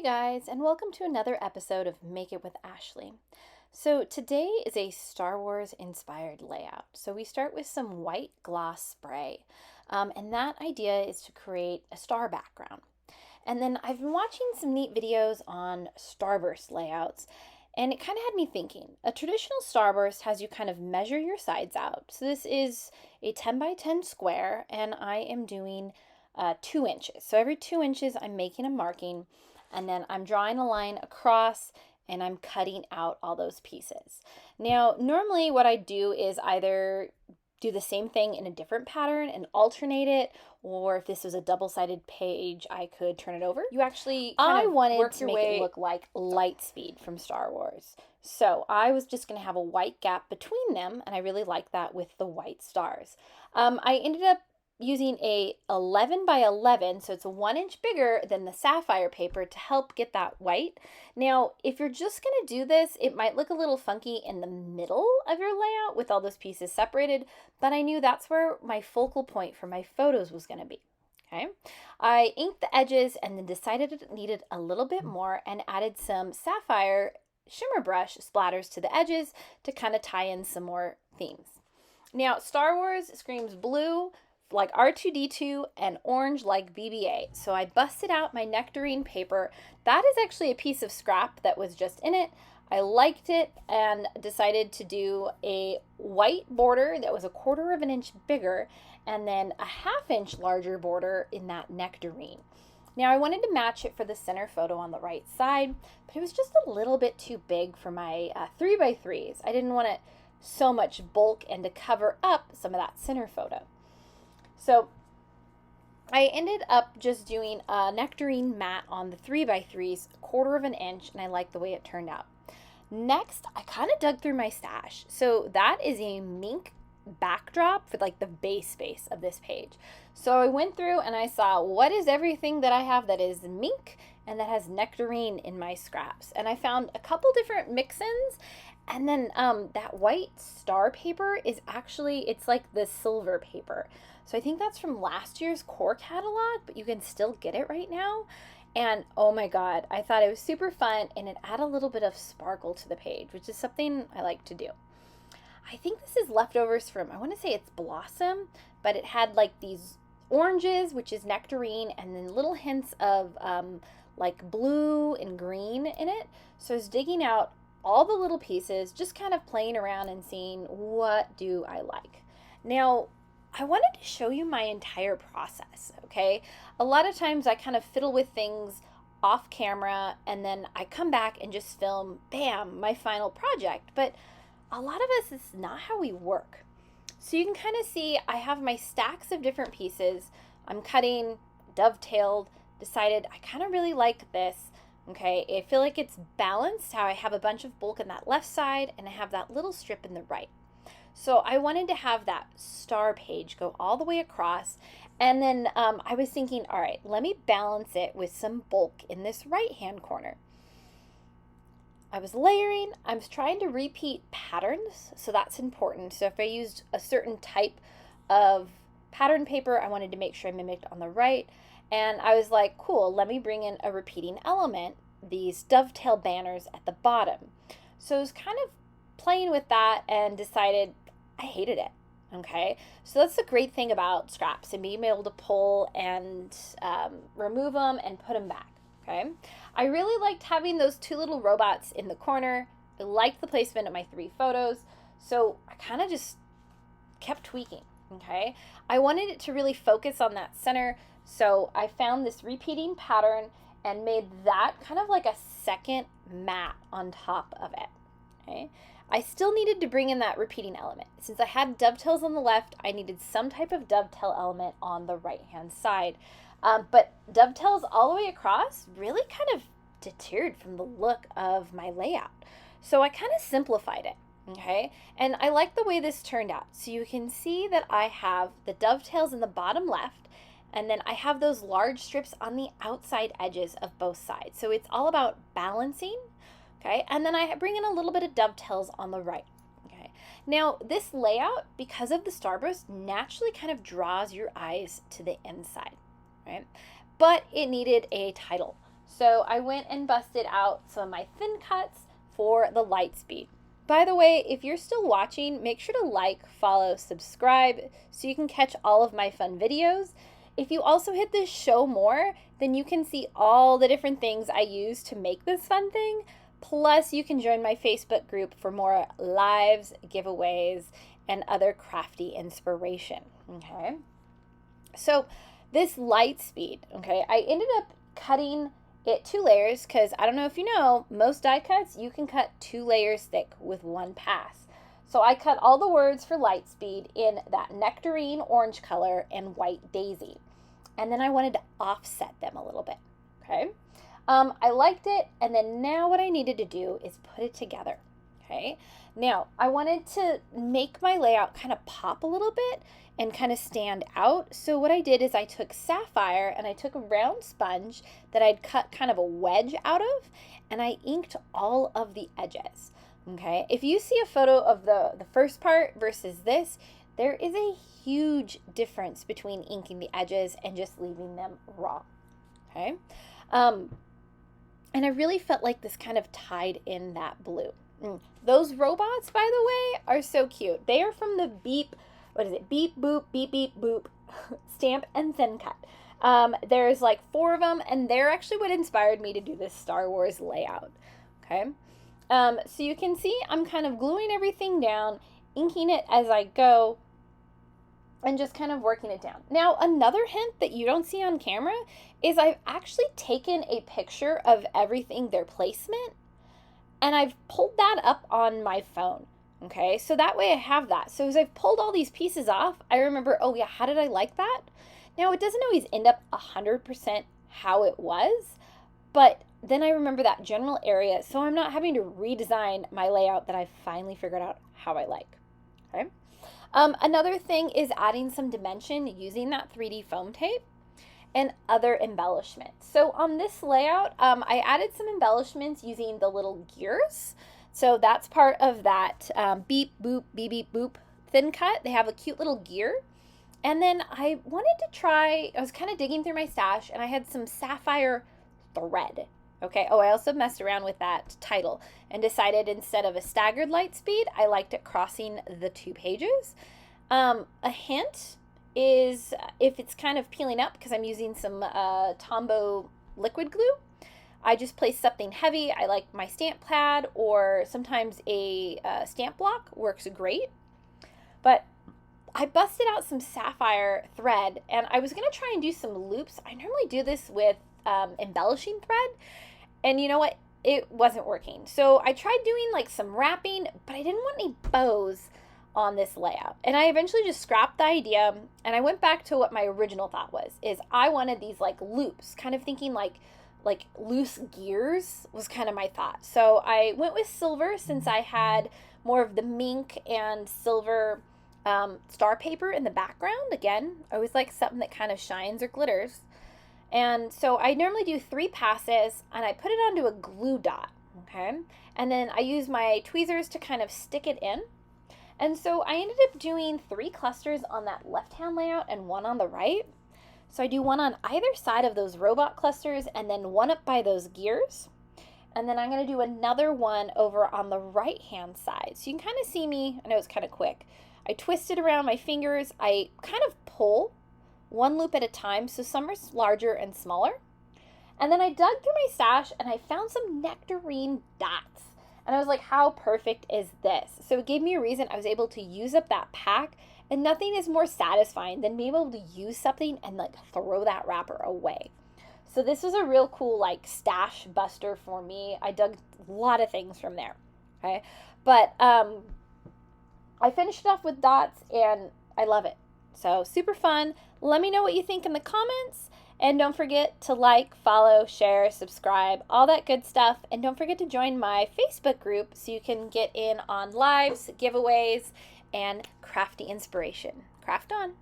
Hey guys, and welcome to another episode of Make It with Ashley. So today is a Star Wars inspired layout. So we start with some white gloss spray, and that idea is to create a star background. And then I've been watching some neat videos on Starburst layouts, and it kind of had me thinking. A traditional Starburst has you kind of measure your sides out. So this is a 10 by 10 square, and I am doing 2 inches. So every 2 inches I'm making a marking, and then I'm drawing a line across and I'm cutting out all those pieces. Now, normally what I do is either do the same thing in a different pattern and alternate it, or if this was a double-sided page, I could turn it over. You actually I wanted to make it look like Lightspeed from Star Wars. So I was just going to have a white gap between them, and I really like that with the white stars. I ended up using a 11 by 11, so it's a 1 inch bigger than the Sapphire paper to help get that white. Now, if you're just going to do this, it might look a little funky in the middle of your layout with all those pieces separated, but I knew that's where my focal point for my photos was going to be. Okay, I inked the edges and then decided it needed a little bit more and added some Sapphire Shimmer brush splatters to the edges to kind of tie in some more themes. Now, Star Wars screams blue like R2-D2 and orange like BB-8. So I busted out my Nectarine paper. That is actually a piece of scrap that was just in it. I liked it and decided to do a white border that was a 1/4 of an inch bigger and then a 1/2 inch larger border in that Nectarine. Now I wanted to match it for the center photo on the right side, but it was just a little bit too big for my 3x3s. I didn't want it so much bulk and to cover up some of that center photo. So I ended up just doing a Nectarine matte on the 3x3s, 1/4 of an inch, and I like the way it turned out. Next, I kind of dug through my stash. So that is a Mink backdrop for like the base space of this page. So I went through and I saw what is everything that I have that is Mink and that has Nectarine in my scraps. And I found a couple different mix-ins. And then that white star paper is actually, it's like the silver paper. So I think that's from last year's core catalog, but you can still get it right now. And oh my God, I thought it was super fun and it added a little bit of sparkle to the page, which is something I like to do. I think this is leftovers from, I want to say it's Blossom, but it had like these oranges, which is Nectarine, and then little hints of like blue and green in it. So I was digging out all the little pieces, just kind of playing around and seeing what do I like. Now, I wanted to show you my entire process, okay? A lot of times I kind of fiddle with things off camera and then I come back and just film, bam, my final project. But a lot of us, it's not how we work. So you can kind of see I have my stacks of different pieces. I'm cutting, dovetailed, decided I kind of really like this. Okay, I feel like it's balanced how I have a bunch of bulk in that left side and I have that little strip in the right. So I wanted to have that star page go all the way across. And then I was thinking, all right, let me balance it with some bulk in this right-hand corner. I was layering, I was trying to repeat patterns, so that's important. So if I used a certain type of pattern paper, I wanted to make sure I mimicked on the right. And I was like, cool, let me bring in a repeating element, these dovetail banners at the bottom. So I was kind of playing with that and decided I hated it. Okay, so that's the great thing about scraps and being able to pull and remove them and put them back. Okay, I really liked having those 2 little robots in the corner. I liked the placement of my 3 photos, so I kind of just kept tweaking. Okay, I wanted it to really focus on that center, so I found this repeating pattern and made that kind of like a second mat on top of it. Okay, I still needed to bring in that repeating element. Since I had dovetails on the left, I needed some type of dovetail element on the right-hand side. But dovetails all the way across really kind of deterred from the look of my layout. So I kind of simplified it, okay? And I like the way this turned out. So you can see that I have the dovetails in the bottom left, and then I have those large strips on the outside edges of both sides. So it's all about balancing. Okay, and then I bring in a little bit of dovetails on the right. Okay, now this layout, because of the Starburst, naturally kind of draws your eyes to the inside, right? But it needed a title. So I went and busted out some of my thin cuts for the light speed. By the way, if you're still watching, make sure to like, follow, subscribe so you can catch all of my fun videos. If you also hit this show more, then you can see all the different things I use to make this fun thing. Plus, you can join my Facebook group for more lives, giveaways, and other crafty inspiration, okay? So this light speed, okay, I ended up cutting it 2 layers because I don't know if you know, most die cuts, you can cut 2 layers thick with one pass. So I cut all the words for light speed in that nectarine orange color and white daisy. And then I wanted to offset them a little bit, okay? I liked it, and then now what I needed to do is put it together, okay? Now, I wanted to make my layout kind of pop a little bit and kind of stand out. So what I did is I took Sapphire and I took a round sponge that I'd cut kind of a wedge out of, and I inked all of the edges, okay? If you see a photo of the first part versus this, there is a huge difference between inking the edges and just leaving them raw, okay? And I really felt like this kind of tied in that blue. Those robots, by the way, are so cute. They are from the Beep, what is it? Beep, boop, beep, beep, boop stamp and thin cut. There's like 4 of them, and they're actually what inspired me to do this Star Wars layout, okay? So you can see I'm kind of gluing everything down, inking it as I go, and just kind of working it down. Now, another hint that you don't see on camera is I've actually taken a picture of everything, their placement, and I've pulled that up on my phone, okay? So that way I have that. So as I've pulled all these pieces off, I remember, oh yeah, how did I like that? Now, it doesn't always end up 100% how it was, but then I remember that general area, so I'm not having to redesign my layout that I finally figured out how I like, okay? Another thing is adding some dimension using that 3D foam tape and other embellishments. So on this layout, I added some embellishments using the little gears. So that's part of that beep, boop, beep, beep, boop thin cut. They have a cute little gear. And then I wanted to try, I was kind of digging through my stash, and I had some sapphire thread. Okay, oh, I also messed around with that title and decided instead of a staggered light speed, I liked it crossing the 2 pages. A hint is if it's kind of peeling up, because I'm using some Tombow liquid glue, I just place something heavy. I like my stamp pad, or sometimes a stamp block works great. But I busted out some sapphire thread, and I was going to try and do some loops. I normally do this with embellishing thread, and you know what? It wasn't working. So I tried doing like some wrapping, but I didn't want any bows on this layout. And I eventually just scrapped the idea, and I went back to what my original thought was, is I wanted these like loops, kind of thinking like loose gears was kind of my thought. So I went with silver since I had more of the mink and silver star paper in the background. Again, I always like something that kind of shines or glitters. And so I normally do 3 passes, and I put it onto a glue dot, okay? And then I use my tweezers to kind of stick it in. And so I ended up doing 3 clusters on that left-hand layout and 1 on the right. So I do 1 on either side of those robot clusters, and then 1 up by those gears. And then I'm going to do another one over on the right-hand side. So you can kind of see me, I know it's kind of quick. I twist it around my fingers. I kind of pull 1 loop at a time, so some are larger and smaller. And then I dug through my stash, and I found some nectarine dots. And I was like, how perfect is this? So it gave me a reason I was able to use up that pack, and nothing is more satisfying than being able to use something and like throw that wrapper away. So this was a real cool like stash buster for me. I dug a lot of things from there, okay? But I finished it off with dots, and I love it. So super fun. Let me know what you think in the comments. And don't forget to like, follow, share, subscribe, all that good stuff. And don't forget to join my Facebook group so you can get in on lives, giveaways, and crafty inspiration. Craft on!